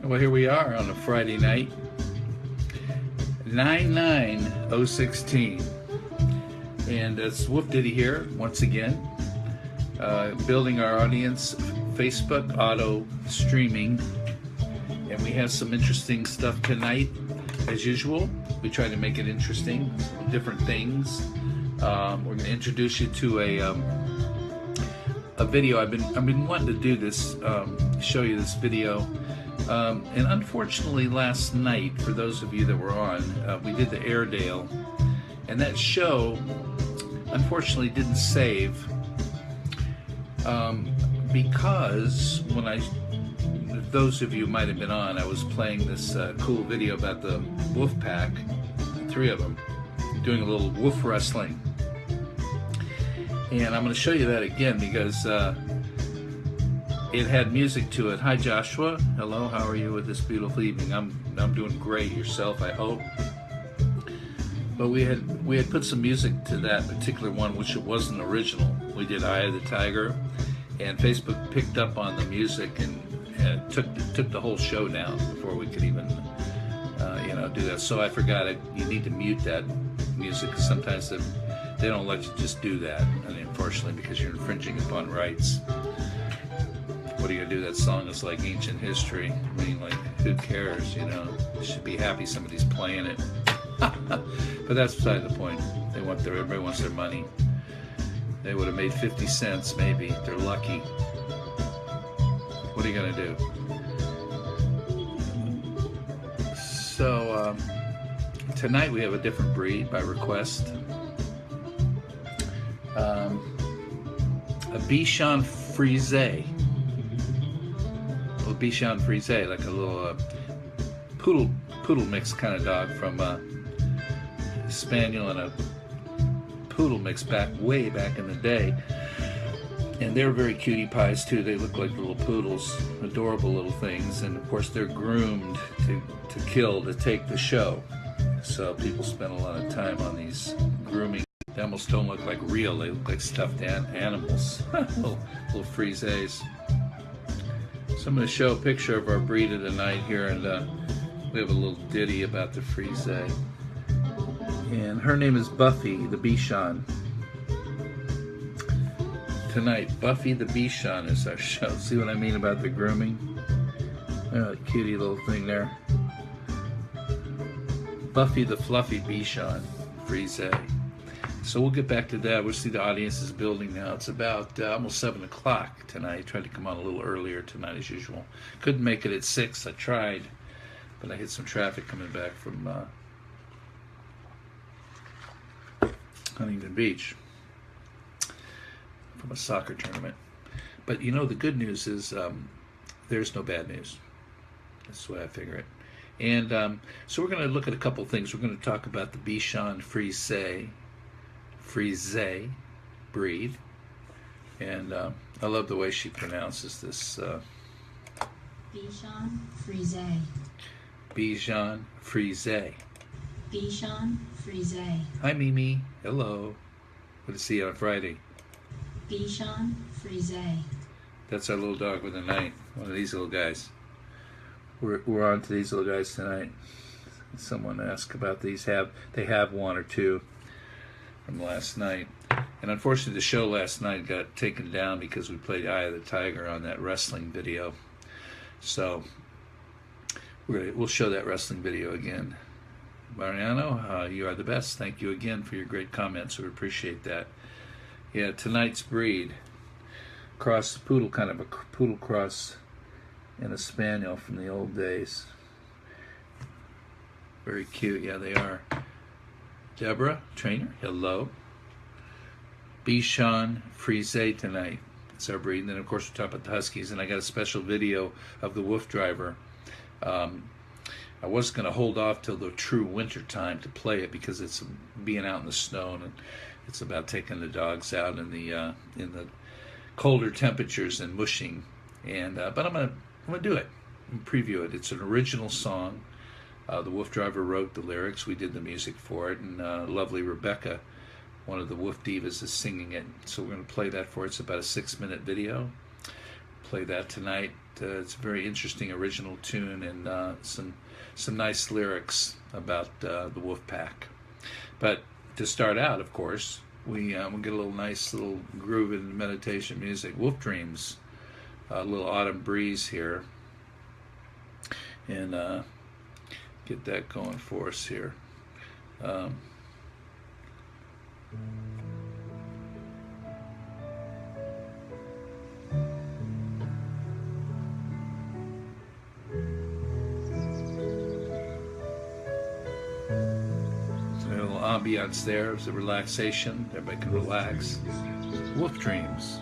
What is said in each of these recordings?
Well, here we are on a Friday night, 9/9/016, and it's WooF Ditty here once again, building our audience, Facebook auto streaming, and we have some interesting stuff tonight. As usual, we try to make it interesting, different things. We're going to introduce you to a video. I've been wanting to do this, show you this video. And unfortunately last night, for those of you that were on, we did the Airedale, and that show unfortunately didn't save, because when those of you might have been on, I was playing this cool video about the WooF Pack, 3 of them, doing a little WooF wrestling. And I'm going to show you that again because it had music to it. Hi Joshua, hello, how are you with this beautiful evening? I'm doing great. Yourself, I hope. But we had put some music to that particular one, which it wasn't original. We did Eye of the Tiger, and Facebook picked up on the music and took the whole show down before we could even do that. So I forgot you need to mute that music, because sometimes they don't let you just do that, and unfortunately, because you're infringing upon rights. What are you gonna do? That song is like ancient history. I mean, like, who cares, you know? You should be happy somebody's playing it. But that's beside the point. Everybody wants their money. They would have made 50 cents, maybe. They're lucky. What are you gonna do? So, tonight we have a different breed by request. A Bichon Frise. A Bichon Frise, like a little poodle mix kind of dog, from a spaniel and a poodle mix way back in the day. And they're very cutie pies too. They look like little poodles, adorable little things. And of course they're groomed to kill, to take the show. So people spend a lot of time on these grooming. They almost don't look like real. They look like stuffed animals. little frises. So I'm going to show a picture of our breed of the night here, and we have a little ditty about the Frise. And her name is Buffy the Bichon. Tonight, Buffy the Bichon is our show. See what I mean about the grooming? Oh, cutie little thing there. Buffy the Fluffy Bichon Frise. So we'll get back to that. We'll see the audience is building now. It's about almost 7 o'clock tonight. Tried to come on a little earlier tonight as usual. Couldn't make it at 6. I tried, but I hit some traffic coming back from Huntington Beach from a soccer tournament. But you know, the good news is there's no bad news. That's the way I figure it. And so we're going to look at a couple things. We're going to talk about the Bichon Frise breed, and I love the way she pronounces this. Bichon Frise. Bichon Frise. Bichon Frise. Hi Mimi, hello. Good to see you on Friday. Bichon Frise. That's our little dog with the night. One of these little guys. We're on to these little guys tonight. Someone asked about these. They have 1 or 2 from last night, and unfortunately the show last night got taken down because we played Eye of the Tiger on that wrestling video. So we'll show that wrestling video again. Mariano, you are the best. Thank you again for your great comments. We appreciate that. Yeah, tonight's breed, cross poodle, kind of a poodle cross and a spaniel from the old days. Very cute. Yeah, they are. Deborah, trainer, hello. Bichon Frise tonight. It's our breed. And then, of course, we're talking about the Huskies. And I got a special video of the WooF driver. I was going to hold off till the true winter time to play it, because it's being out in the snow, and it's about taking the dogs out in the colder temperatures and mushing. And but I'm gonna do it. I'm gonna preview it. It's an original song. The WooF driver wrote the lyrics. We did the music for it, and lovely Rebecca, one of the WooF divas, is singing it. So we're going to play that for it. It's about a 6-minute video. play that tonight. It's a very interesting original tune and some nice lyrics about the wolf pack. But to start out, of course, we'll get a little nice little groove in meditation music. Wolf Dreams, a little autumn breeze here, and get that going for us here. Ambiance there. It's a relaxation. Everybody can relax. Wolf Dreams.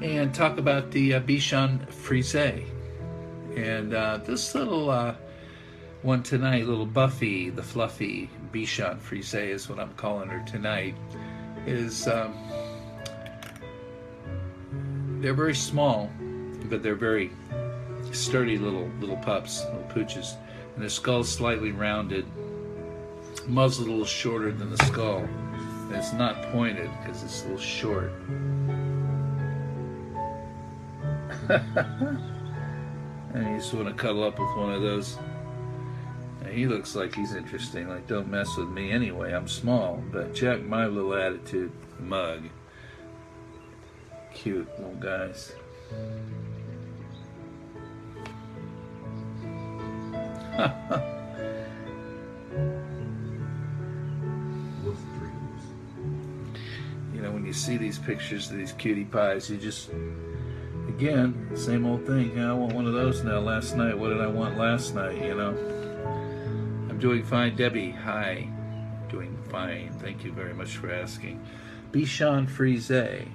And talk about the Bichon Frise. And this little one tonight, little Buffy, the fluffy Bichon Frise is what I'm calling her tonight, is they're very small, but they're very sturdy little pups, little pooches. And the skull's slightly rounded, muzzle a little shorter than the skull. And it's not pointed because it's a little short. And you just want to cuddle up with one of those. Now, he looks like he's interesting. Like, don't mess with me anyway. I'm small, but check my little attitude. Mug. Cute little guys. You know, when you see these pictures of these cutie pies, you just, again, same old thing. I want one of those now. Last night, what did I want last night, you know? I'm doing fine. Debbie, hi. Doing fine. Thank you very much for asking. Bichon Frise.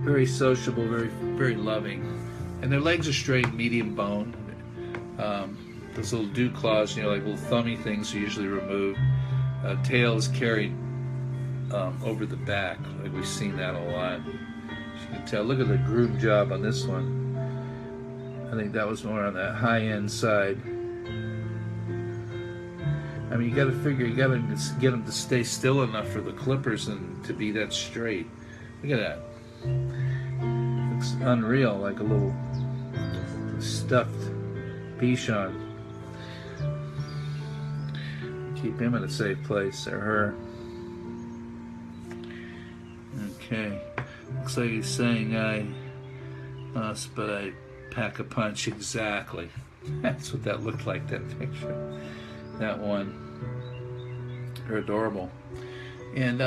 Very sociable, very loving, and their legs are straight, medium bone. Those little dew claws, you know, like little thummy things, are usually removed. Tail is carried over the back, like we've seen that a lot. As you can tell, look at the groom job on this one. I think that was more on that high-end side. I mean, you got to figure, you got to get them to stay still enough for the clippers and to be that straight. Look at that. Looks unreal, like a little stuffed Bichon. Keep him in a safe place, or her. Okay. Looks like he's saying but I pack a punch. Exactly. That's what that looked like, that picture. That one. They're adorable. And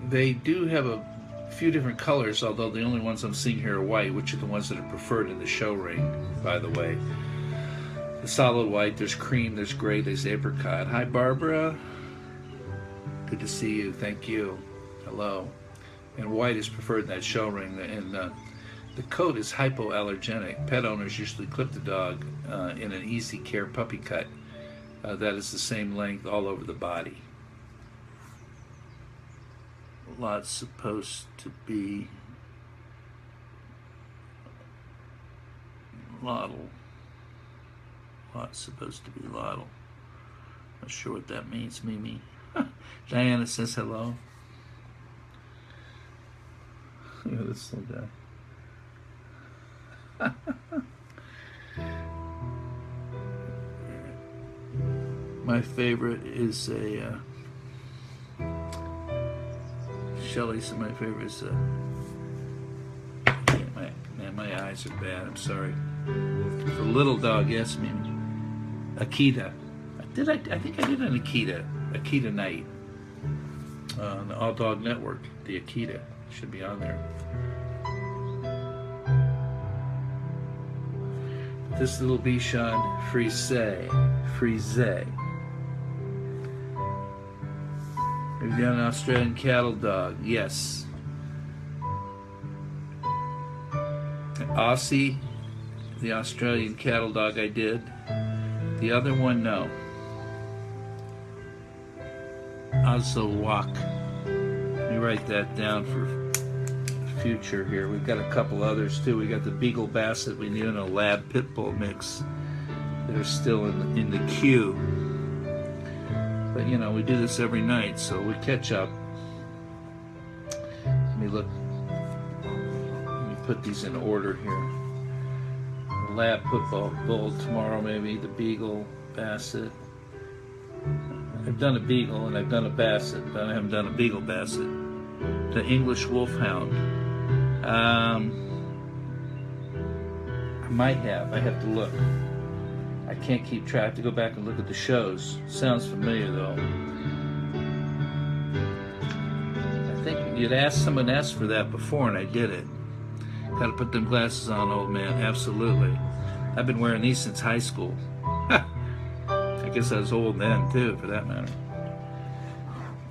they do have a few different colors, although the only ones I'm seeing here are white, which are the ones that are preferred in the show ring, by the way. The solid white, there's cream, there's gray, there's apricot. Hi, Barbara. Good to see you. Thank you. Hello. And white is preferred in that show ring. And the coat is hypoallergenic. Pet owners usually clip the dog in an easy care puppy cut. That is the same length all over the body. Lot's supposed to be Lottle. Lot's supposed to be Lottle. Not sure what that means, Mimi. Diana says hello. Look at this little guy. My favorite is a Shelly's my favorite is my eyes are bad, I'm sorry. The little dog, yes, Mimi. Akita. I think I did an Akita night on the All Dog Network. The Akita should be on there. This little Bichon Frise. We've got an Australian cattle dog, yes. Aussie, the Australian cattle dog I did. The other one, no. Ozawak. Let me write that down for future here. We've got a couple others too. We got the Beagle Basset we knew in a Lab Pit Bull mix. They're still in the queue. But you know, we do this every night, so we catch up. Let me look. Let me put these in order here. The Lab Pit Bull tomorrow, maybe. The Beagle Basset. I've done a Beagle and I've done a Basset, but I haven't done a Beagle Basset. The English Wolfhound. I might have. I have to look. I can't keep track. I have to go back and look at the shows. Sounds familiar though. I think someone asked for that before and I did it. Gotta put them glasses on, old man. Absolutely. I've been wearing these since high school. I guess I was old then too, for that matter.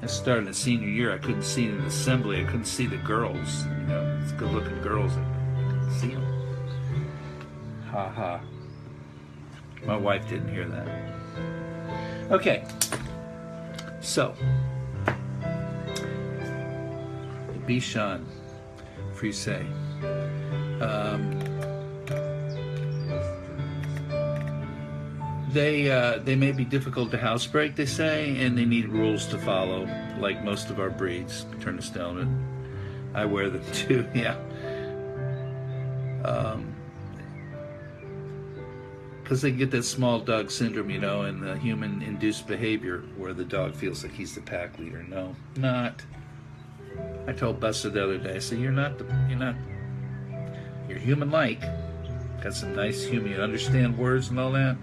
I started in senior year. I couldn't see in the assembly. I couldn't see the girls. You know, it's good-looking girls. I couldn't see them. Ha ha. My wife didn't hear that. Okay. So, Bichon Frise. They may be difficult to housebreak, they say, and they need rules to follow, like most of our breeds. Turn us down, and I wear them too. Yeah. Because they get that small dog syndrome, you know, and the human-induced behavior where the dog feels like he's the pack leader. No, not. I told Buster the other day, I said, you're human-like. Got some nice human, you understand words and all that,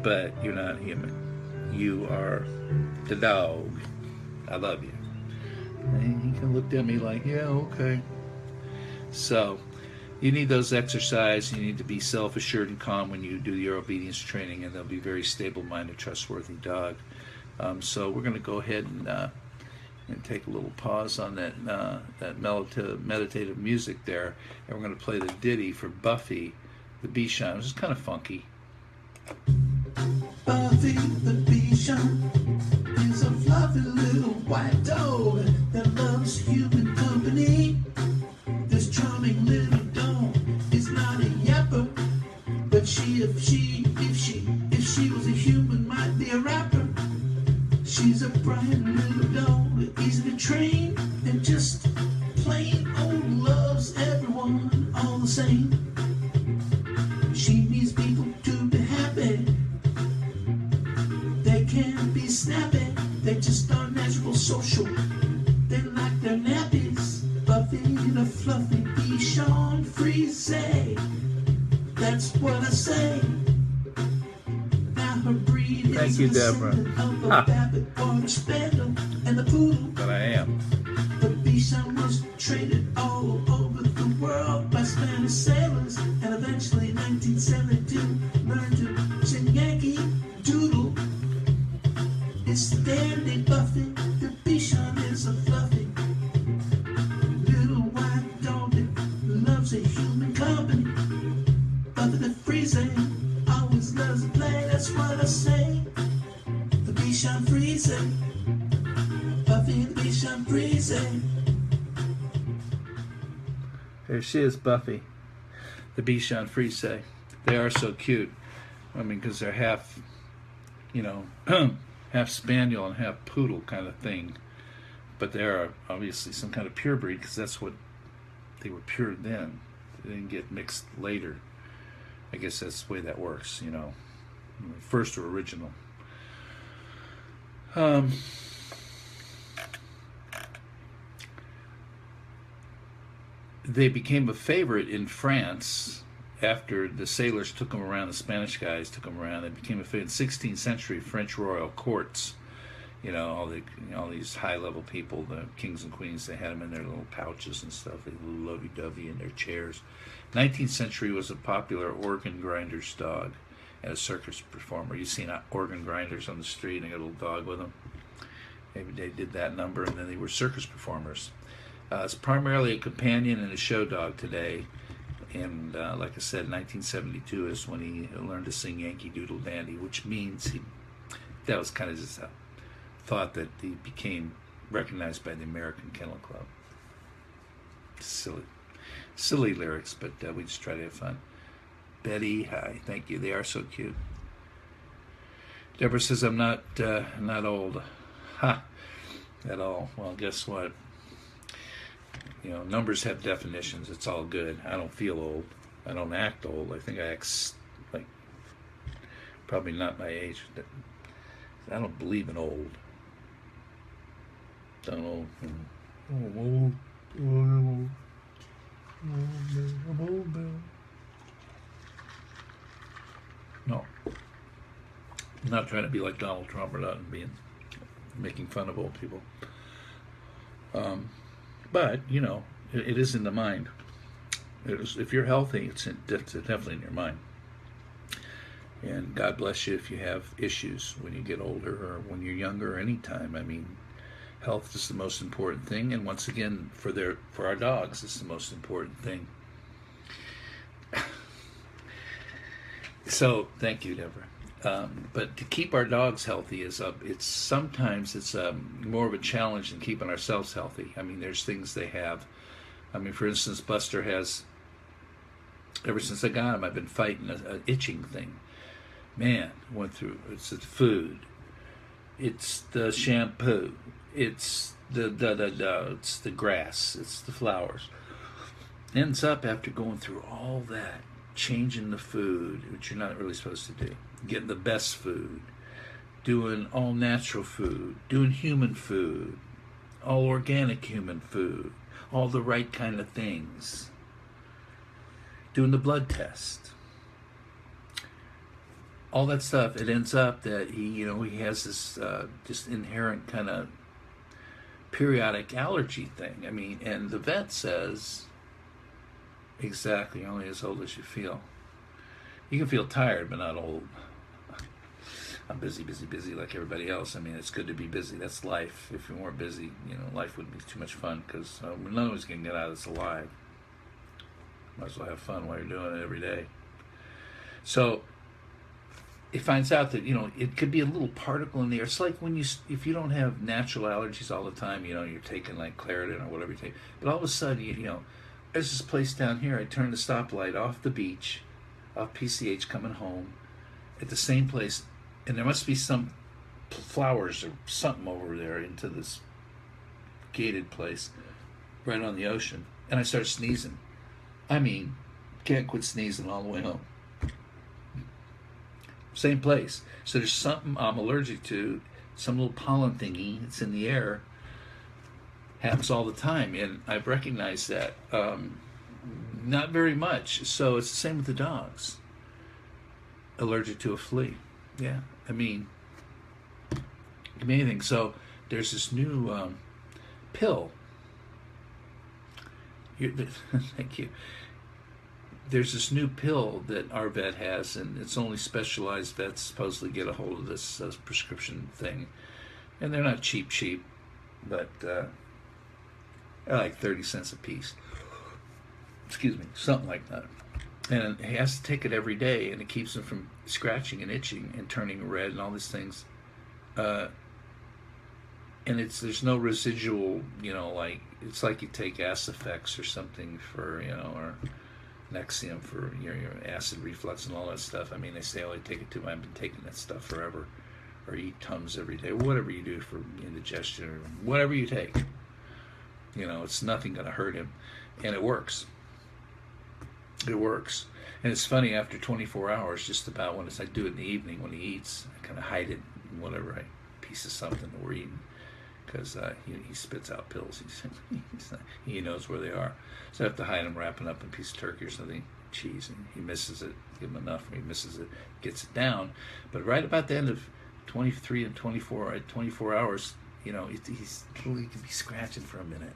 but you're not human. You are the dog. I love you. And he kind of looked at me like, yeah, okay. So, you need those exercise. You need to be self-assured and calm when you do your obedience training, and they'll be very stable-minded, trustworthy dog. So we're going to go ahead and take a little pause on that meditative music there, and we're going to play the ditty for Buffy, the Bichon, which is kind of funky. Buffy the Bichon is a fluffy little white dog that loves human company. This charming little dog is not a yapper, but if she was a human, might be a rapper. She's a bright little dog, easy to train, and just plain old loves everyone all the same. She needs people to be happy. They can be snappy. They just are natural social. They like their nappies. Buffy the fluffy Bichon Frise. That's what I say. Now her breed Thank is you, a Deborah. descendant of the Babbitt, Orange Spaniel, and the Poodle. But I am. The Bichon was traded all over the world by Spanish sailors, and eventually in 1972 learned to sing Yankee Doodle. It's dandy Buffy, the Bichon is a fluffy little white dog that loves a human company. Buffy the Frise always loves to play, that's what I say. The Bichon Frise, Buffy the Bichon Frise. There she is, Buffy, the Bichon Frise. They are so cute. I mean, because they're half, half spaniel and half poodle kind of thing. But they are obviously some kind of pure breed, because that's what they were pure then. They didn't get mixed later. I guess that's the way that works, First or original. They became a favorite in France after the sailors took them around, the Spanish guys took them around. They became a favorite in 16th century French royal courts. All these high-level people, the kings and queens, they had them in their little pouches and stuff. They little lovey-dovey in their chairs. 19th century was a popular organ grinder's dog and a circus performer. You've seen organ grinders on the street and they got a little dog with them. Maybe they did that number, and then they were circus performers. It's primarily a companion and a show dog today. And like I said, 1972 is when he learned to sing Yankee Doodle Dandy, which means that was kind of just a thought that he became recognized by the American Kennel Club. silly lyrics, but we just try to have fun. Betty, hi, thank you. They are so cute. Deborah says I'm not old, ha, at all. Well, guess what? Numbers have definitions. It's all good. I don't feel old. I don't act old. I think I act like probably not my age. I don't believe in old. Don't know. I'm old. I'm old now. No. I'm not trying to be like Donald Trump or not and making fun of old people. But, it is in the mind. If you're healthy, it's definitely in your mind. And God bless you if you have issues when you get older or when you're younger or any time. I mean, health is the most important thing. And once again, for our dogs, it's the most important thing. So, thank you, Deborah. But to keep our dogs healthy sometimes it's more of a challenge than keeping ourselves healthy. I mean, there's things they have. I mean, for instance, Buster has, ever since I got him, I've been fighting an itching thing. Man, it's the food, it's the shampoo, it's it's the grass, it's the flowers. Ends up after going through all that, changing the food, which you're not really supposed to do, getting the best food, doing all natural food, doing human food, all organic human food, all the right kind of things, doing the blood test, all that stuff. It ends up that he has this just inherent kind of periodic allergy thing. I mean, and the vet says, exactly, you're only as old as you feel. You can feel tired, but not old. I'm busy like everybody else. I mean, it's good to be busy. That's life. If you weren't busy, life wouldn't be too much fun, because none of us can get out of this alive. Might as well have fun while you're doing it every day. So it finds out that, it could be a little particle in the air. It's like if you don't have natural allergies all the time, you're taking like Claritin or whatever you take. But all of a sudden, there's this place down here. I turned the stoplight off the beach, off PCH coming home, at the same place. And there must be some flowers or something over there into this gated place right on the ocean. And I start sneezing. I mean, can't quit sneezing all the way home. Same place. So there's something I'm allergic to, some little pollen thingy that's in the air. Happens all the time. And I've recognized that. Not very much. So it's the same with the dogs. Allergic to a flea. Yeah. I mean, anything. So there's this new pill. Thank you. There's this new pill that our vet has, and it's only specialized vets supposedly get a hold of this prescription thing. And they're not cheap, but they're like 30 cents a piece. Excuse me, something like that. And he has to take it every day, and it keeps him from scratching and itching and turning red and all these things. And there's no residual, like, it's like you take Acifex or something for, or Nexium for your acid reflux and all that stuff. I mean, they say, I take it too much. I've been taking that stuff forever. Or eat Tums every day. Whatever you do for indigestion or whatever you take. It's nothing going to hurt him. And it works. It works. And it's funny, after 24 hours, just about when I do it in the evening when he eats, I kind of hide it in whatever piece of something that we're eating. Because he spits out pills. He knows where they are. So I have to hide him wrapping up a piece of turkey or something, cheese, and he misses it. Give him enough, and he misses it, gets it down. But right about the end of 23 and 24 hours, he can be scratching for a minute.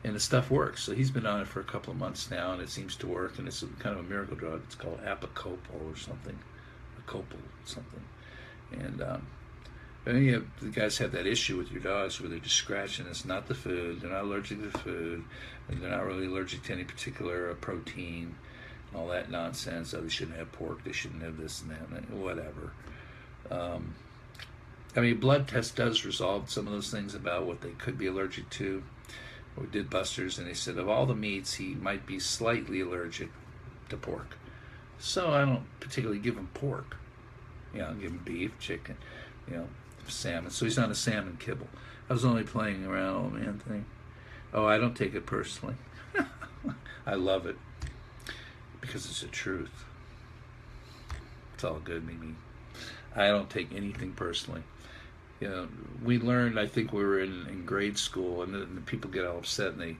And the stuff works. So he's been on it for a couple of months now, and it seems to work. And it's kind of a miracle drug. It's called Apicopal or something, something. And but any of the guys have that issue with your dogs where they're just scratching. It's not the food. They're not allergic to the food. And they're not really allergic to any particular protein and all that nonsense. Oh, they shouldn't have pork. They shouldn't have this and that, whatever. Blood test does resolve some of those things about what they could be allergic to. We did Buster's, and they said of all the meats, he might be slightly allergic to pork. So I don't particularly give him pork. You know, I'll give him beef, chicken, you know, salmon. So he's on a salmon kibble. I was only playing around, old man thing. Oh, I don't take it personally. I love it because it's the truth. It's all good, Mimi. I don't take anything personally. You know, we learned, I think we were in grade school, and the people get all upset, and they,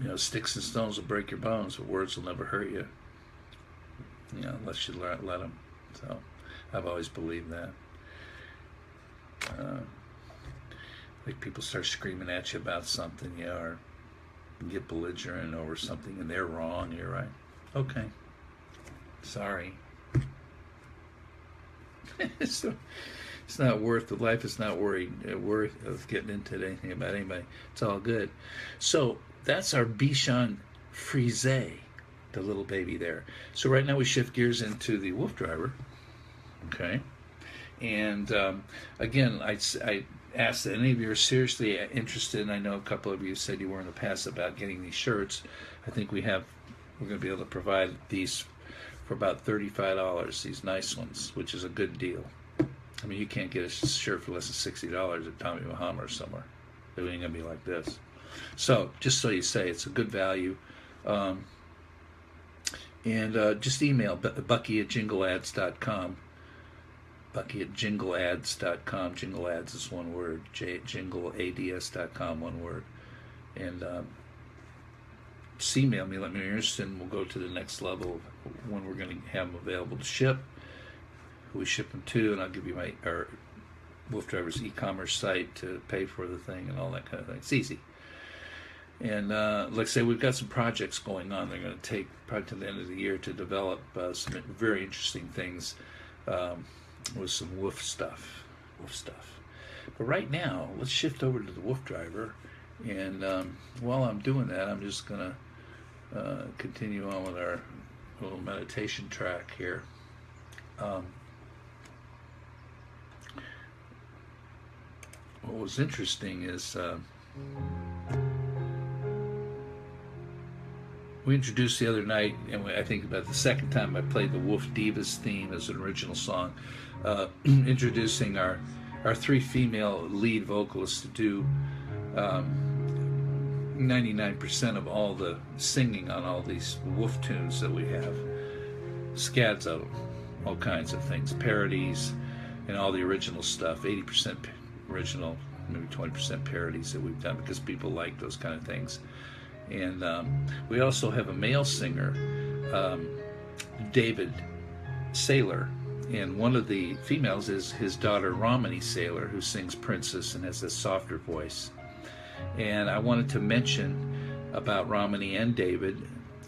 you know, sticks and stones will break your bones, but words will never hurt you. You know, unless you let them. So I've always believed that. Like people start screaming at you about something, you know, or get belligerent over something, and they're wrong, you're right. Okay. Sorry. It's not worth, the life is not worth of getting into anything about anybody. It's all good. So that's our Bichon Frise, the little baby there. So right now we shift gears into the WooF driver. Okay. And again, I ask that any of you are seriously interested, and I know a couple of you said you were in the past about getting these shirts. I think we're going to be able to provide these for about $35, these nice ones, which is a good deal. I mean, you can't get a shirt for less than $60 at Tommy Bahama or somewhere. It ain't going to be like this. So, just so you say, it's a good value. Just email Bucky@jingleads.com. Bucky@jingleads.com. Jingle ads is one word. Jingleads.com, one word. And just email me, let me know you're interested, and we'll go to the next level when we're going to have them available to ship, who we ship them to, and I'll give you our WooF Driver's e-commerce site to pay for the thing and all that kind of thing. It's easy. And like I say, we've got some projects going on. They're going to take probably to the end of the year to develop some very interesting things with some WooF stuff. But right now, let's shift over to the WooF Driver. And while I'm doing that, I'm just going to continue on with our little meditation track here. What was interesting is we introduced the other night, and I think about the second time I played the WooF Divas theme as an original song, introducing our three female lead vocalists to do 99% of all the singing on all these WooF tunes that we have. Scads of them, all kinds of things, parodies, and all the original stuff. 80% original, maybe 20% parodies that we've done because people like those kind of things. And we also have a male singer, David Saylor, and one of the females is his daughter Romany Saylor, who sings Princess and has a softer voice. And I wanted to mention about Romany and David,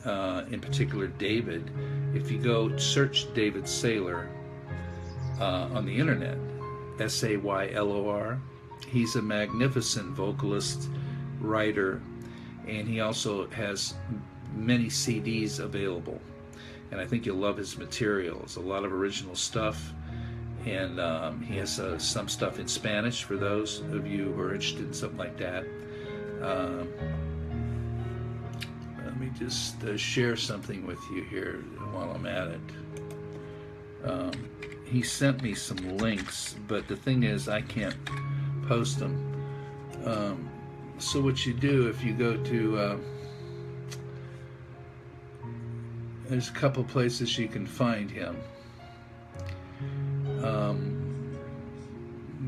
in particular David. If you go search David Saylor on the internet, Saylor, he's a magnificent vocalist, writer, and he also has many CDs available. And I think you'll love his material. It's a lot of original stuff. And he has some stuff in Spanish for those of you who are interested in something like that. Let me just share something with you here while I'm at it. He sent me some links, but the thing is I can't post them. So what you do, if you go to, there's a couple places you can find him.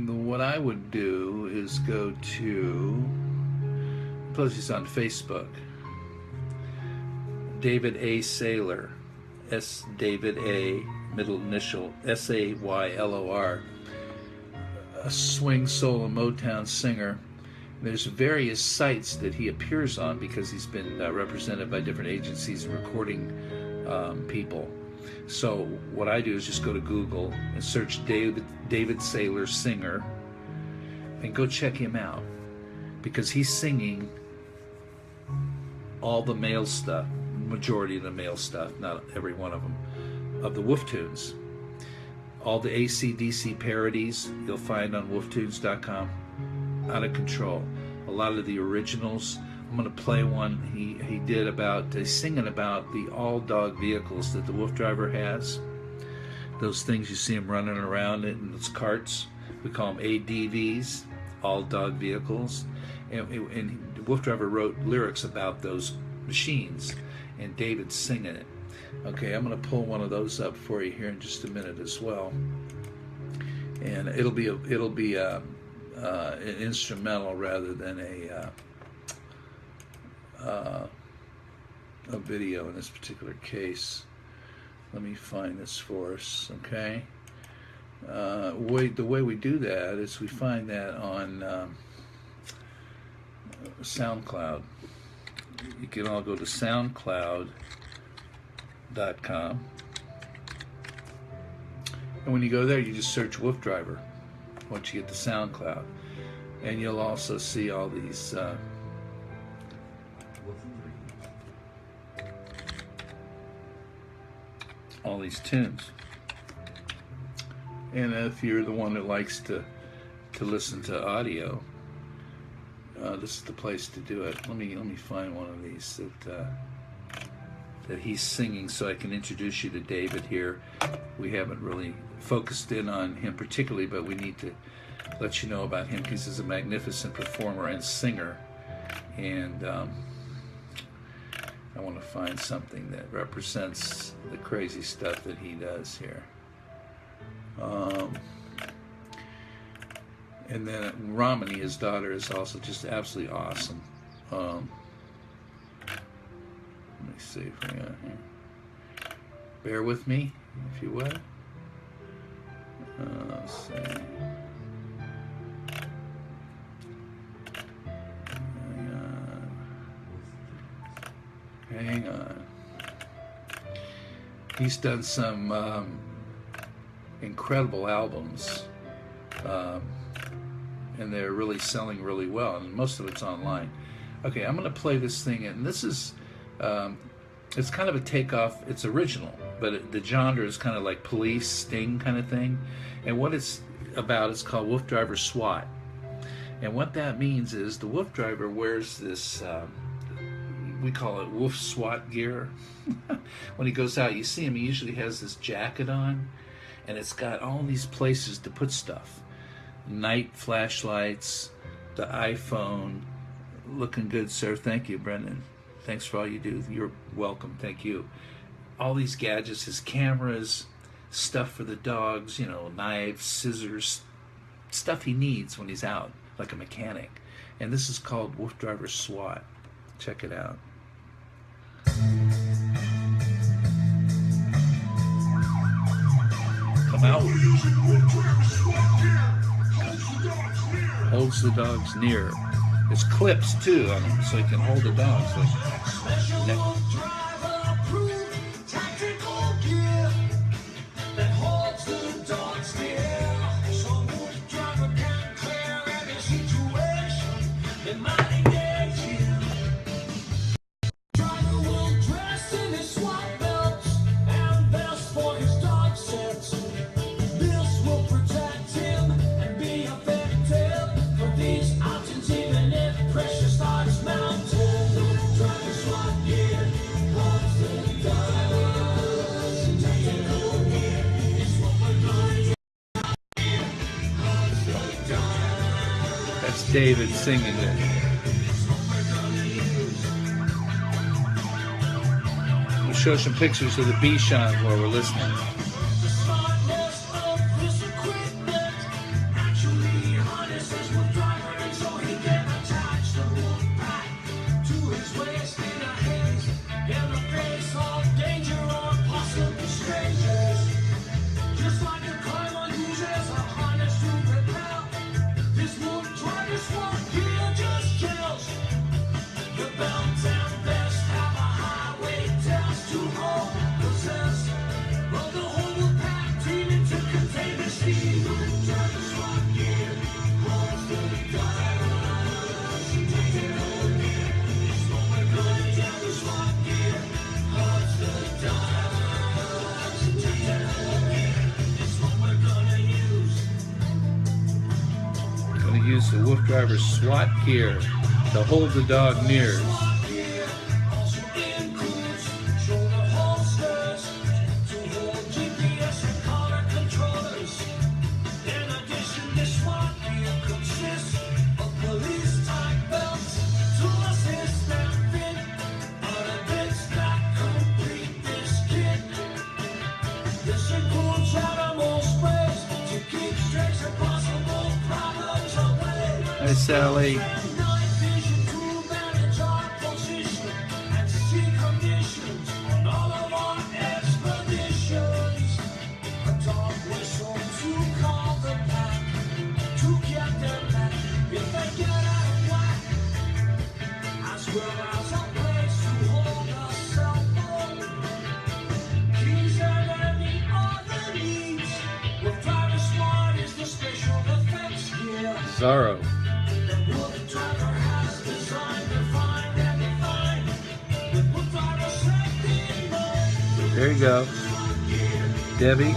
What I would do is go to, plus he's on Facebook, David A. Saylor, David A. middle initial Saylor, a swing, soul, and Motown singer. There's various sites that he appears on because he's been represented by different agencies and recording people. So what I do is just go to Google and search David Saylor singer and go check him out, because he's singing all the male stuff, majority of the male stuff, not every one of them, of the WooF tunes. All the AC/DC parodies you'll find on wooftunes.com. Out of control. A a lot of the originals. I'm going to play one he did about, singing about the all-dog vehicles that the Wolf Driver has. Those things you see him running around in those carts. We call them ADVs, all-dog vehicles. And the Wolf Driver wrote lyrics about those machines, and David's singing it. Okay, I'm going to pull one of those up for you here in just a minute as well. And it'll be an instrumental rather than a video in this particular case. Let me find this for us, okay? The way we do that is we find that on SoundCloud. You can all go to SoundCloud.com. And when you go there, you just search Wolf Driver once you get to SoundCloud. And you'll also see all these tunes. And if you're the one that likes to listen to audio, this is the place to do it. Let me find one of these that he's singing, so I can introduce you to David here. We haven't really focused in on him particularly, but we need to let you know about him because he's a magnificent performer and singer. And I want to find something that represents the crazy stuff that he does here. And then Romany, his daughter, is also just absolutely awesome. Let me see if we got here. Bear with me, if you would. Let's see. Hang on. He's done some incredible albums, and they're really selling really well, and most of it's online. Okay, I'm going to play this thing, and this is, it's kind of a takeoff. It's original, but the genre is kind of like Police, Sting kind of thing. And what it's about is called Wolf Driver SWAT. And what that means is the Wolf Driver wears this, we call it WooF SWAT gear. When he goes out, you see him, he usually has this jacket on, and it's got all these places to put stuff. Night flashlights, the iPhone. Looking good, sir. Thank you, Brendan. Thanks for all you do. You're welcome. Thank you. All these gadgets, his cameras, stuff for the dogs, you know, knives, scissors, stuff he needs when he's out, like a mechanic. And this is called Wolf Driver SWAT. Check it out. Come out. Holds the dogs near. There's clips too on him, so he can hold the dogs. David singing it. We'll show some pictures of the Bichon while we're listening. Use the Wolf Driver SWAT gear. The Hold the Dog Near. Hi, Sally. Zorro. There you go. Debbie.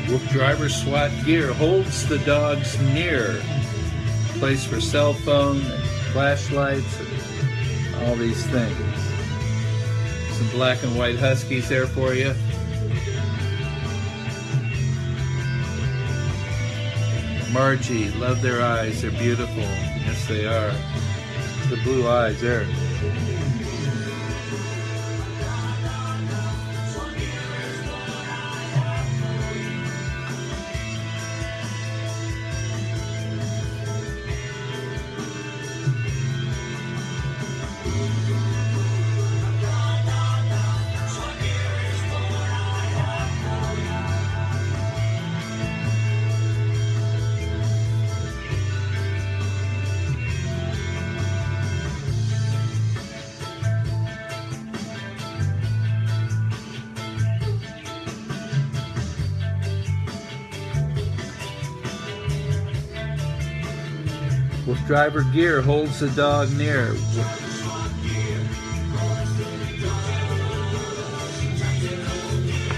WooF driver SWAT gear holds the dogs near. Place for cell phone, and flashlights, and all these things. Some black and white huskies there for you. Margie, love their eyes. They're beautiful. Yes, they are. The blue eyes there. WooF driver gear holds the dog near.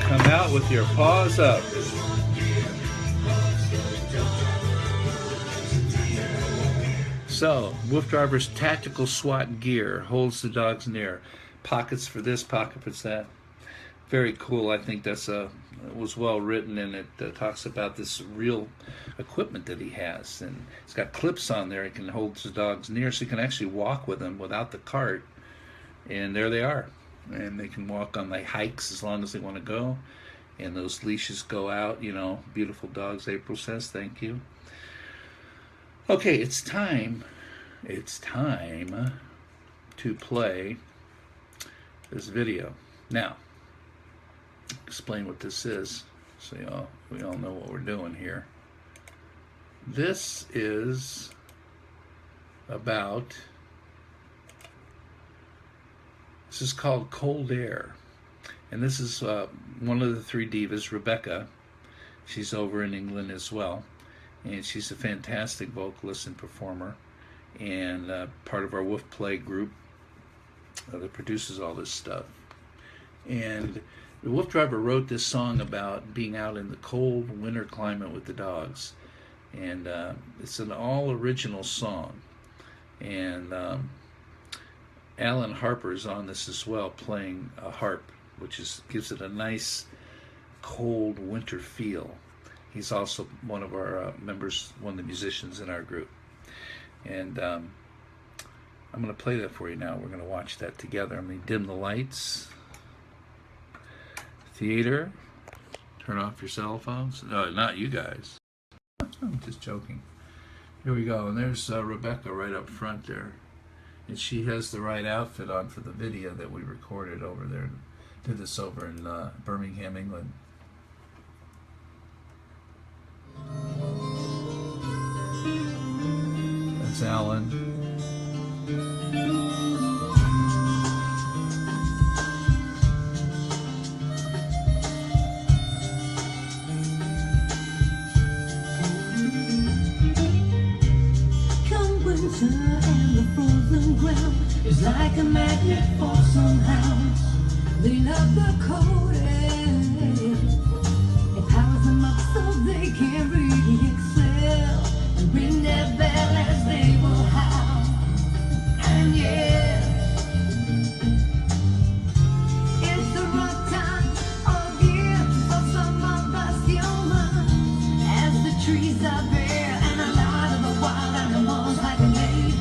Come out with your paws up. So, WooF driver's tactical SWAT gear holds the dogs near. Pockets for this, pocket for that. Very cool. I think that's it was well written, and it talks about this real equipment that he has, and it's got clips on there. It can hold the dogs near, so you can actually walk with them without the cart, and there they are, and they can walk on the hikes as long as they want to go, and those leashes go out. You know, beautiful dogs. April says thank you. Okay, it's time to play this video now. Explain what this is, so we all know what we're doing here. This is called Cold Air, and this is one of the three divas, Rebecca. She's over in England as well, and she's a fantastic vocalist and performer, and part of our WooF Play group that produces all this stuff. And the WooF driver wrote this song about being out in the cold winter climate with the dogs, and it's an all-original song. And Alan Harper's on this as well, playing a harp, which gives it a nice cold winter feel. He's also one of our members, one of the musicians in our group. And I'm going to play that for you now. We're going to watch that together. I'm going to dim the lights. Theater, turn off your cell phones. No, not you guys. I'm just joking. Here we go. And there's Rebecca right up front there. And she has the right outfit on for the video that we recorded over there. Did this over in Birmingham, England. That's Alan. and the frozen ground is like a magnet for some hounds. They love the cold air. It powers them up so they can really excel and ring their bell as they will howl. And yeah, it's the rough time of year for some of us human, as the trees are bare and a lot of the wild animals hibernate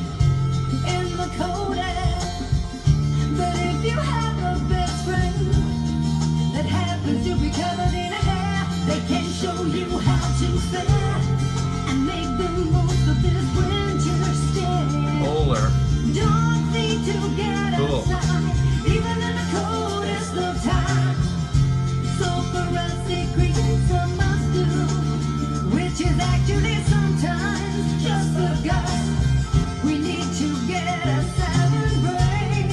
in the cold air. But if you have a best friend that happens to be covered in hair, they can show you how to fare and make the most of this winter stay. Bowler. Don't need to get Cool. outside, even in the coldest of times. So for us it creates a must do, which is actually sometimes just a gust. We need to get ourselves and break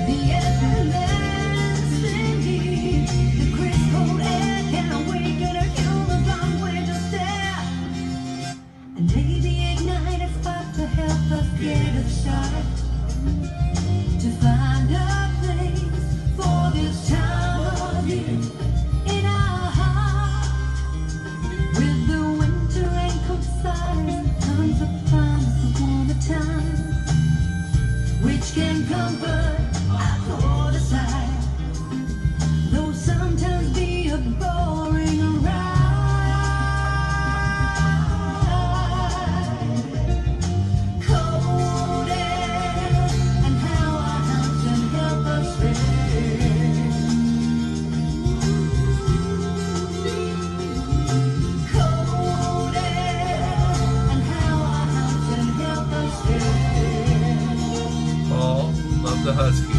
the everlasting heat. The crisp cold air can awaken a human from winter stare, and maybe ignite a spark to help us get a start, to find a place for this time of year in our heart. With the winter and cold silence comes a promise of warmer time, which can comfort our cold side, though sometimes be a boring ride. Cold air and how our house can help us rest. Cold air and how our house can help us rest. Paul, love the Huskies.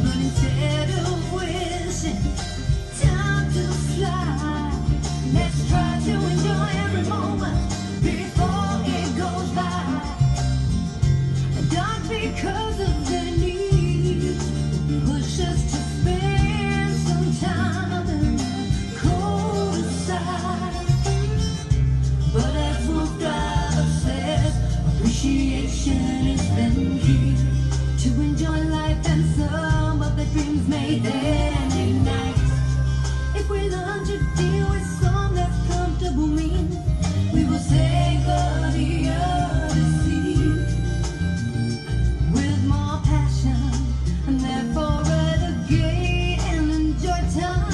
But instead of wishing time to slide, let's try to enjoy every moment before it goes by. Not because of the need, push us to spend some time in the cold side. But as Wolf Driver says, appreciation is the key to enjoy life, and some of the dreams made any night. If we learn to deal with some less comfortable means, we will savor the Odyssey with more passion, and therefore relegate and enjoy time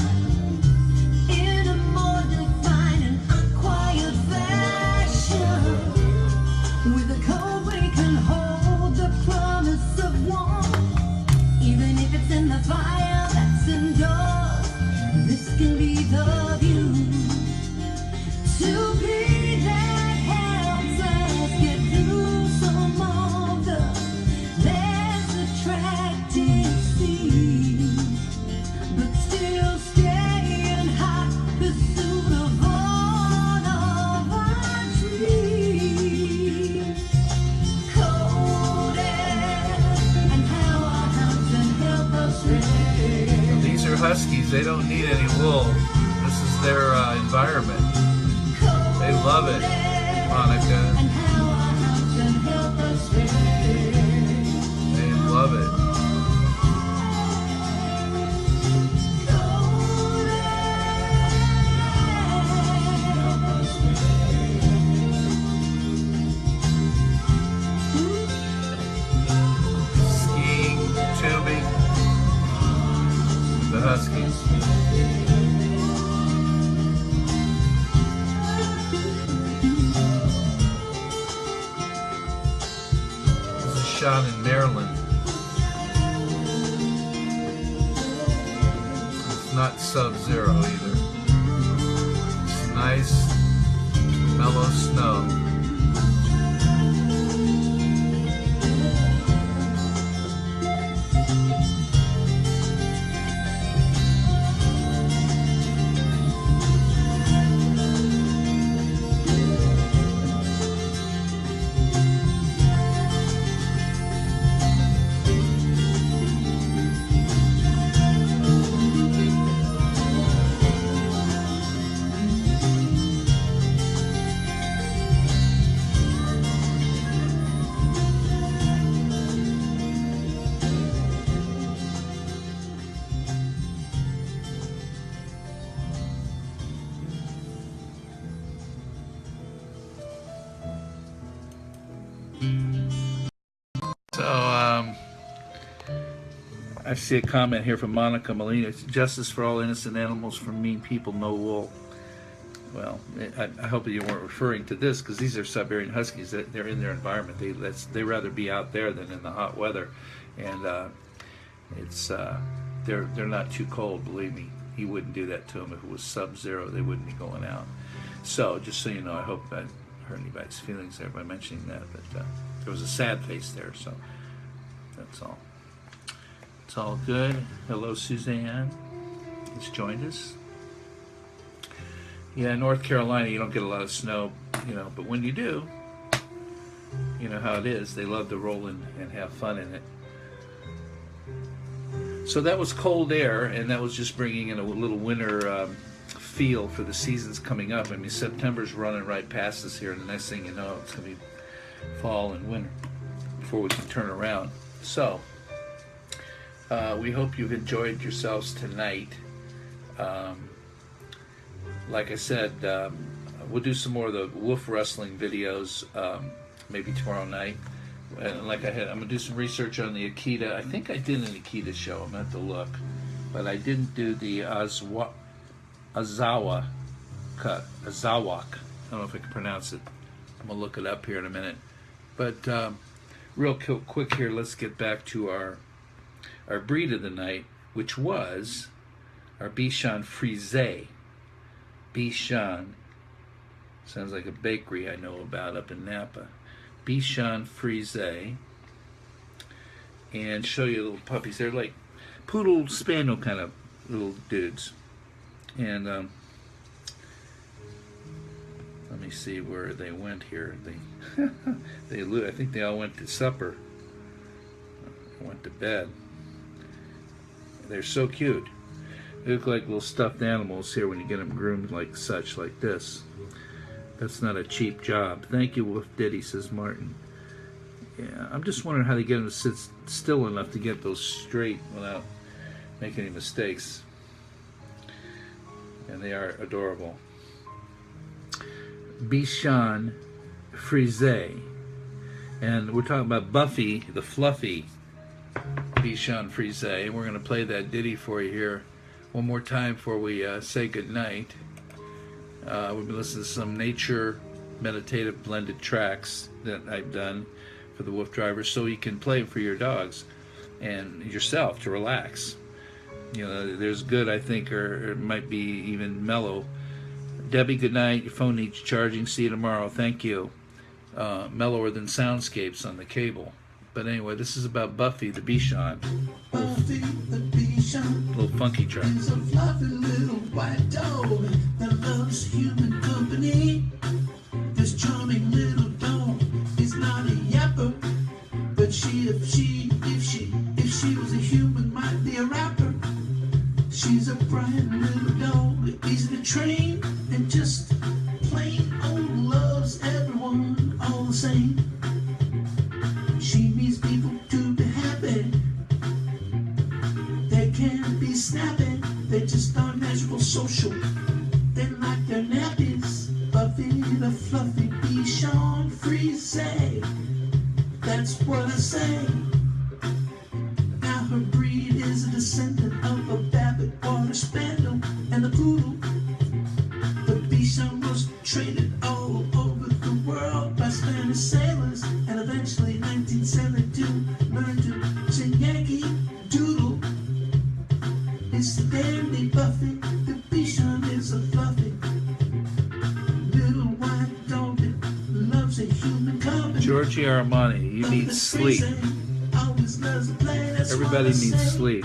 in a more defined and unquiet fashion. With a cold we can hold the promise of warmth, even if it's in the fire that's indoors. This can be the view to be that helps us get through some of the less attractive scenes, but still stay in hot pursuit of all of our dreams. Cold air and how our house can help us rest. These are Huskies. They don't need any wool. This is their environment. They love it, Monica. And how our house can help us rest. They love it. Cold air, help us Skiing, tubing, the Huskies. This is shot in Maryland. It's not sub-zero either. It's nice, mellow snow. I see a comment here from Monica Molina. It's justice for all innocent animals from mean people, no wool. Well, I hope that you weren't referring to this, because these are Siberian Huskies. They're in their environment. They rather be out there than in the hot weather, and they're not too cold. Believe me, he wouldn't do that to them if it was sub-zero. They wouldn't be going out. So just so you know, I hope I hurt anybody's feelings there by mentioning that. But there was a sad face there, so that's all. It's all good. Hello, Suzanne. Has joined us. Yeah, North Carolina, you don't get a lot of snow, but when you do, you know how it is. They love to roll in and have fun in it. So that was Cold Air, and that was just bringing in a little winter feel for the seasons coming up. I mean, September's running right past us here, and the next thing you know, it's going to be fall and winter before we can turn around. So, we hope you've enjoyed yourselves tonight. Like I said, we'll do some more of the WooF wrestling videos maybe tomorrow night. And like I'm going to do some research on the Akita. I think I did an Akita show. I'm going to have to look. But I didn't do the Azawak. I don't know if I can pronounce it. I'm going to look it up here in a minute. But real quick here, let's get back to our breed of the night, which was our Bichon Frise. Bichon sounds like a bakery I know about up in Napa. Bichon Frise, and show you little puppies. They're like poodle spaniel kind of little dudes. And let me see where they went here. I think they all went to supper. Went to bed. They're so cute. They look like little stuffed animals here when you get them groomed like this. That's not a cheap job. Thank you, WooF Ditty, says Martin. Yeah, I'm just wondering how they get them to sit still enough to get those straight without making any mistakes. And they are adorable. Bichon Frise. And we're talking about Buffy, the fluffy Bichon Frise. And we're going to play that ditty for you here one more time before we say goodnight. We've been listening to some nature meditative blended tracks that I've done for the WooF drivers, so you can play for your dogs and yourself to relax. There's good, I think, or it might be even mellow. Debbie, good night. Your phone needs charging. See you tomorrow. Thank you. Mellower than soundscapes on the cable. But anyway, this is about Buffy the Bichon. Buffy the Bichon Little funky track. is a fluffy little white dog that loves human company. This charming little dog is not a yapper, but if she was a human, might be a rapper. She's a bright little dog, easy to train, and just plain old loves everyone all the same. She needs people to be happy. They can't be snappy. They just aren't measurable social. They like their nappies. Buffy the fluffy Bichon Frise. That's what I say. Now her breed is a descendant of a Babbitt water spaniel and a poodle. The Bichon was traded all over the world by Spanish sailors, and eventually 1972 learned to sing Yankee Doodle. It's the dandy Buffy, the Bichon is a fluffy little white dog that loves a human company. Georgie Armani, you need sleep. Everybody needs sleep.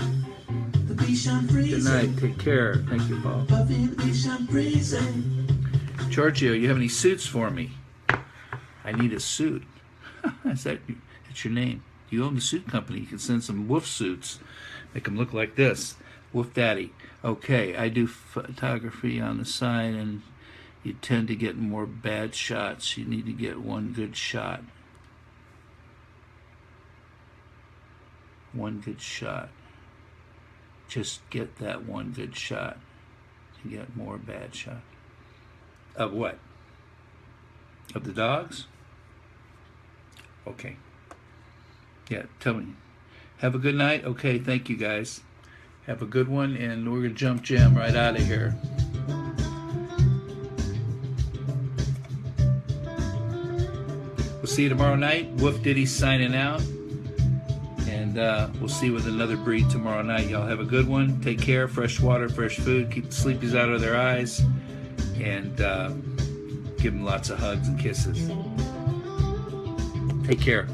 Good night. Take care. Thank you, Paul. Giorgio, you have any suits for me? I need a suit. That's your name. You own the suit company. You can send some WooF suits. Make them look like this. WooF Daddy. Okay, I do photography on the side, and you tend to get more bad shots. You need to get one good shot. One good shot. Just get that one good shot to get more bad shot. Of what? Of the dogs? Okay. Yeah, tell me. Have a good night. Okay, thank you guys. Have a good one, and we're gonna jump jam right out of here. We'll see you tomorrow night. WooF Ditty signing out. And we'll see you with another breed tomorrow night. Y'all have a good one. Take care. Fresh water, fresh food. Keep the sleepies out of their eyes. And give them lots of hugs and kisses. Take care.